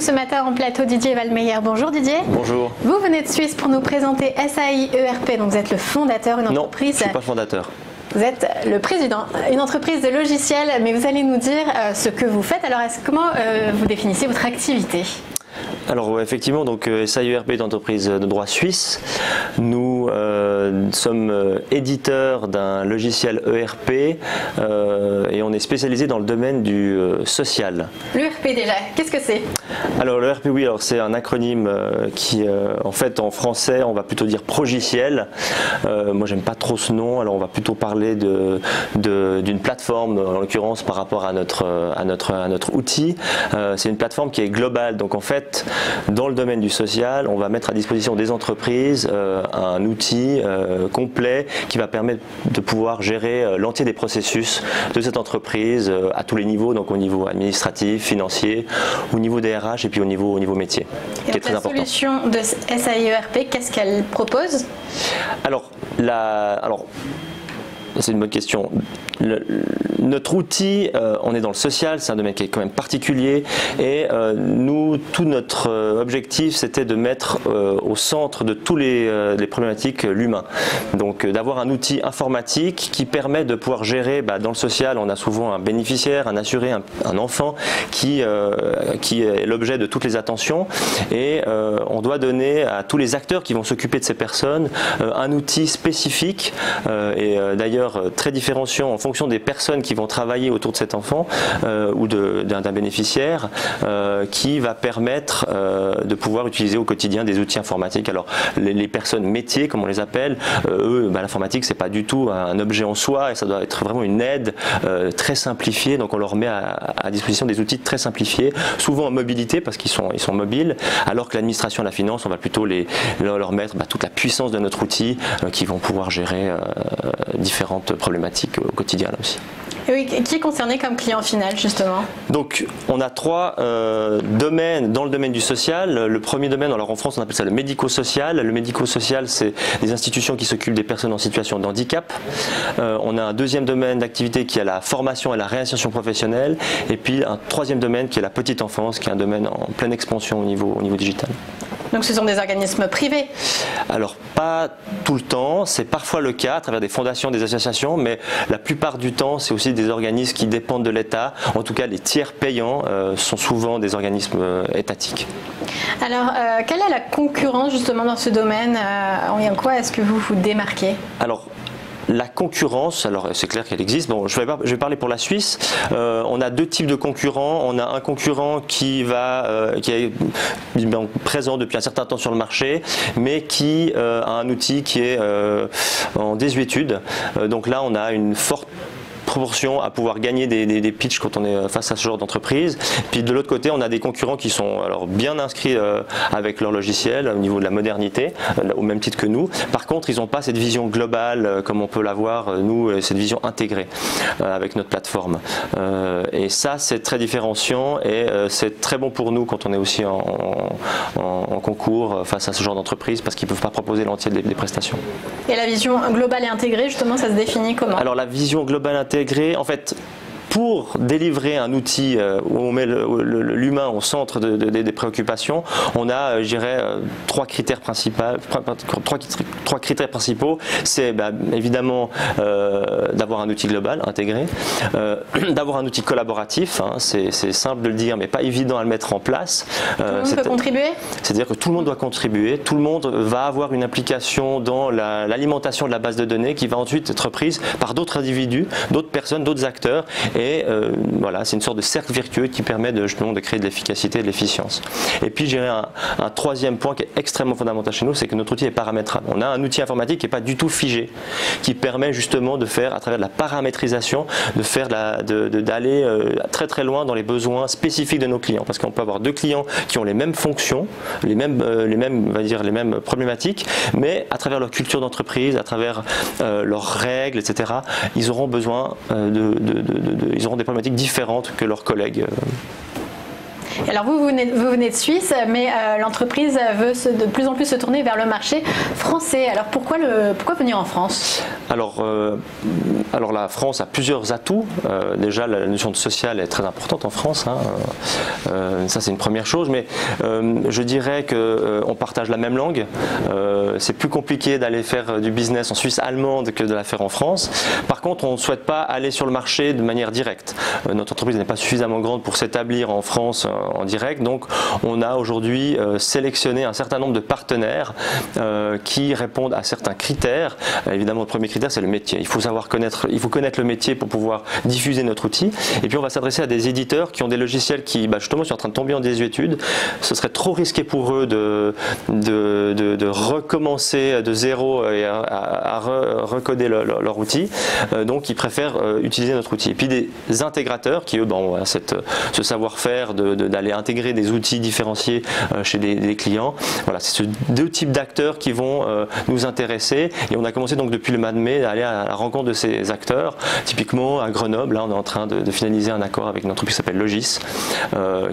nous ce matin en plateau Didier Valmeyer. Bonjour Didier. Bonjour. Vous venez de Suisse pour nous présenter SAI ERP, donc vous êtes le fondateur, une entreprise. Non, je ne suis pas fondateur. Vous êtes le président, une entreprise de logiciels, mais vous allez nous dire ce que vous faites. Alors, comment vous définissez votre activité ? Alors effectivement, donc SAI ERP est une entreprise de droit suisse. Nous sommes éditeurs d'un logiciel ERP et on est spécialisé dans le domaine du social. L'ERP déjà, qu'est-ce que c'est ? Alors l'ERP, oui, alors c'est un acronyme qui, en fait, en français, on va plutôt dire progiciel. Moi, j'aime pas trop ce nom, alors on va plutôt parler d'une plateforme, en l'occurrence par rapport à notre outil. C'est une plateforme qui est globale, donc en fait, dans le domaine du social, on va mettre à disposition des entreprises un outil complet qui va permettre de pouvoir gérer l'entier des processus de cette entreprise à tous les niveaux, donc au niveau administratif, financier, au niveau des RH et puis au niveau métier, qui est très important. La solution de SAI ERP, qu'est-ce qu'elle propose ? Alors, c'est une bonne question. Notre outil, on est dans le social, c'est un domaine qui est quand même particulier et nous, tout notre objectif, c'était de mettre au centre de tous les problématiques l'humain. Donc d'avoir un outil informatique qui permet de pouvoir gérer, dans le social, on a souvent un bénéficiaire, un assuré, un enfant qui est l'objet de toutes les attentions et on doit donner à tous les acteurs qui vont s'occuper de ces personnes un outil spécifique et d'ailleurs très différenciant en fonction des personnes qui vont travailler autour de cet enfant ou d'un bénéficiaire qui va permettre de pouvoir utiliser au quotidien des outils informatiques. Alors les personnes métiers, comme on les appelle, eux, l'informatique c'est pas du tout un objet en soi et ça doit être vraiment une aide très simplifiée, donc on leur met à disposition des outils très simplifiés, souvent en mobilité parce qu'ils sont mobiles, alors que l'administration et la finance, on va plutôt leur mettre toute la puissance de notre outil qui vont pouvoir gérer différentes problématiques au quotidien là aussi. Et oui, qui est concerné comme client final justement ? Donc on a trois domaines dans le domaine du social. Le premier domaine, alors en France on appelle ça le médico-social. Le médico-social, c'est des institutions qui s'occupent des personnes en situation de handicap. On a un deuxième domaine d'activité qui est la formation et la réinsertion professionnelle. Et puis un troisième domaine qui est la petite enfance, qui est un domaine en pleine expansion au niveau digital. Donc ce sont des organismes privés ? Alors pas tout le temps, c'est parfois le cas à travers des fondations, des associations, mais la plupart du temps c'est aussi des organismes qui dépendent de l'État. En tout cas les tiers payants sont souvent des organismes étatiques. Alors quelle est la concurrence justement dans ce domaine ? En quoi est-ce que vous vous démarquez ? Alors, la concurrence, alors c'est clair qu'elle existe. Bon, je vais parler pour la Suisse. On a deux types de concurrents. On a un concurrent qui est présent depuis un certain temps sur le marché, mais qui a un outil qui est en désuétude. Donc là, on a une forte proportion à pouvoir gagner des pitchs quand on est face à ce genre d'entreprise. Puis de l'autre côté, on a des concurrents qui sont alors bien inscrits avec leur logiciel au niveau de la modernité, au même titre que nous. Par contre, ils n'ont pas cette vision globale comme on peut l'avoir, nous, cette vision intégrée avec notre plateforme. Et ça, c'est très différenciant et c'est très bon pour nous quand on est aussi en concours face à ce genre d'entreprise parce qu'ils ne peuvent pas proposer l'entier des prestations. Et la vision globale et intégrée, justement, ça se définit comment ? Alors la vision globale intégrée, en fait, pour délivrer un outil où on met l'humain au centre des préoccupations, on a, je dirais, trois critères principaux. C'est évidemment d'avoir un outil global intégré, d'avoir un outil collaboratif, c'est simple de le dire mais pas évident à le mettre en place. Tout le monde peut contribuer ? C'est-à-dire que tout le monde doit contribuer, tout le monde va avoir une implication dans l'alimentation de la base de données qui va ensuite être prise par d'autres individus, d'autres personnes, d'autres acteurs. Et voilà, c'est une sorte de cercle vertueux qui permet justement de créer de l'efficacité et de l'efficience. Et puis j'ai un troisième point qui est extrêmement fondamental chez nous, c'est que notre outil est paramétrable. On a un outil informatique qui n'est pas du tout figé, qui permet justement de faire, à travers de la paramétrisation, d'aller très très loin dans les besoins spécifiques de nos clients. Parce qu'on peut avoir deux clients qui ont les mêmes fonctions, les mêmes problématiques, mais à travers leur culture d'entreprise, à travers leurs règles, etc., ils auront besoin ils auront des problématiques différentes que leurs collègues. Alors vous venez de Suisse, mais l'entreprise veut de plus en plus se tourner vers le marché français. Alors pourquoi venir en France? Alors la France a plusieurs atouts. Déjà, la notion de social est très importante en France. Ça, c'est une première chose. Mais je dirais qu'on partage la même langue. C'est plus compliqué d'aller faire du business en Suisse allemande que de la faire en France. Par contre, on ne souhaite pas aller sur le marché de manière directe. Notre entreprise n'est pas suffisamment grande pour s'établir en France en direct. Donc, on a aujourd'hui sélectionné un certain nombre de partenaires qui répondent à certains critères. Évidemment, le premier critère, c'est le métier. Il faut connaître le métier pour pouvoir diffuser notre outil. Et puis, on va s'adresser à des éditeurs qui ont des logiciels qui, justement, sont en train de tomber en désuétude. Ce serait trop risqué pour eux de recommencer de zéro et à recoder leur outil. Donc, ils préfèrent utiliser notre outil. Et puis, des intégrateurs qui, eux, ont ce savoir-faire d'aller intégrer des outils différenciés chez des clients. Voilà, c'est ce deux types d'acteurs qui vont nous intéresser. Et on a commencé donc depuis le mois de mai à aller à la rencontre de ces acteurs. Typiquement, à Grenoble, là, on est en train de finaliser un accord avec une entreprise qui s'appelle Logis,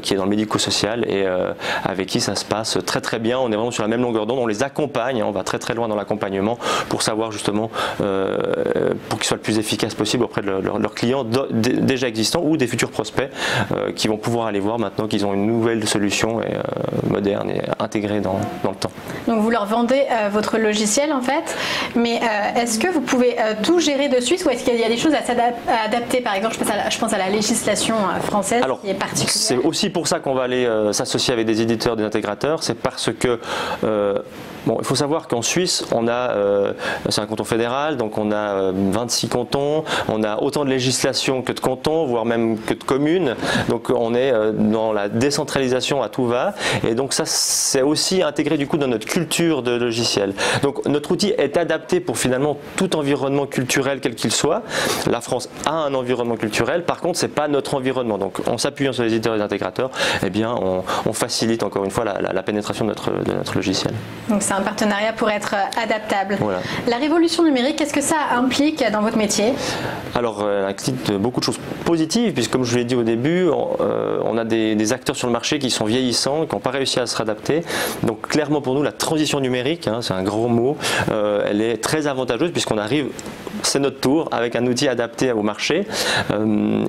qui est dans le médico-social et avec qui ça se passe très très bien. On est vraiment sur la même longueur d'onde. On les accompagne, on va très très loin dans l'accompagnement pour savoir justement pour qu'ils soient le plus efficaces possible auprès de leurs clients déjà existants ou des futurs prospects qui vont pouvoir aller voir maintenant qu'ils ont une nouvelle solution moderne et intégrée dans le temps. Donc vous leur vendez votre logiciel en fait, mais est-ce que vous pouvez tout gérer de Suisse ou est-ce qu'il y a des choses à adapter? Par exemple, je pense à la législation française qui est particulière. C'est aussi pour ça qu'on va aller s'associer avec des éditeurs, des intégrateurs. C'est parce que il faut savoir qu'en Suisse, c'est un canton fédéral, donc on a 26 cantons, on a autant de législation que de cantons, voire même que de communes. Donc on est dans la décentralisation à tout va. Et donc ça, c'est aussi intégré du coup dans notre culture de logiciel. Donc notre outil est adapté pour finalement tout environnement culturel quel qu'il soit. La France a un environnement culturel, par contre, c'est pas notre environnement. Donc en s'appuyant sur les éditeurs et les intégrateurs, eh bien, on facilite encore une fois la pénétration de notre logiciel. Donc c'est un partenariat pour être adaptable. Voilà. La révolution numérique, qu'est-ce que ça implique dans votre métier? Alors, elle implique beaucoup de choses positives, puisque comme je vous l'ai dit au début, on a des acteurs sur le marché qui sont vieillissants, qui n'ont pas réussi à se réadapter. Donc clairement pour nous, la transition numérique, c'est un gros mot, elle est très avantageuse puisqu'on arrive, c'est notre tour, avec un outil adapté au marché.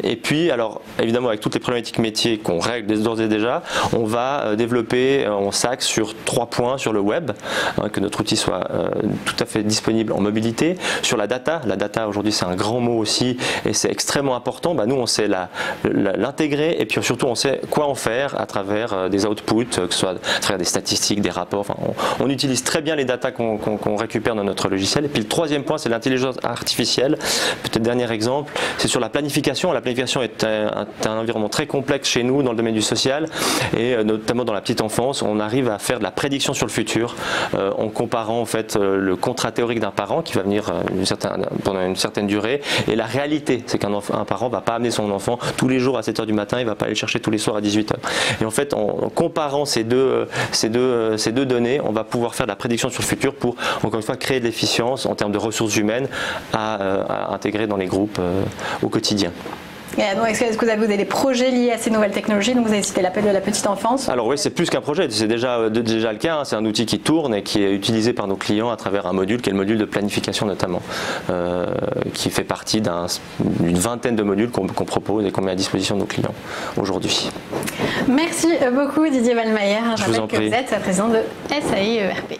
Et puis, alors évidemment, avec toutes les problématiques métiers qu'on règle d'ores et déjà, on va développer, on s'axe sur 3 points sur le web, que notre outil soit tout à fait disponible en mobilité. Sur la data aujourd'hui c'est un grand mot aussi et c'est extrêmement important. Nous on sait l'intégrer et puis surtout on sait quoi en faire à travers des outputs, que ce soit à travers des statistiques, des rapports. Enfin, on utilise très bien les datas qu'on récupère dans notre logiciel. Et puis le 3e point c'est l'intelligence artificielle. Peut-être dernier exemple, c'est sur la planification. La planification est un environnement très complexe chez nous dans le domaine du social et notamment dans la petite enfance. On arrive à faire de la prédiction sur le futur en comparant en fait le contrat théorique d'un parent qui va venir pendant une certaine durée et la réalité c'est qu'un parent ne va pas amener son enfant tous les jours à 7h du matin, il ne va pas aller le chercher tous les soirs à 18h. Et en fait en comparant ces deux données, on va pouvoir faire de la prédiction sur le futur pour encore une fois créer de l'efficience en termes de ressources humaines à intégrer dans les groupes au quotidien. Est-ce que vous avez des projets liés à ces nouvelles technologies? Donc vous avez cité l'appel de la petite enfance. Alors oui, c'est plus qu'un projet, c'est déjà le cas. C'est un outil qui tourne et qui est utilisé par nos clients à travers un module qui est le module de planification notamment, qui fait partie d'une vingtaine de modules qu'on propose et qu'on met à disposition de nos clients aujourd'hui. Merci beaucoup Didier Wallmeyer. Je vous en prie. Vous êtes président de SAI ERP.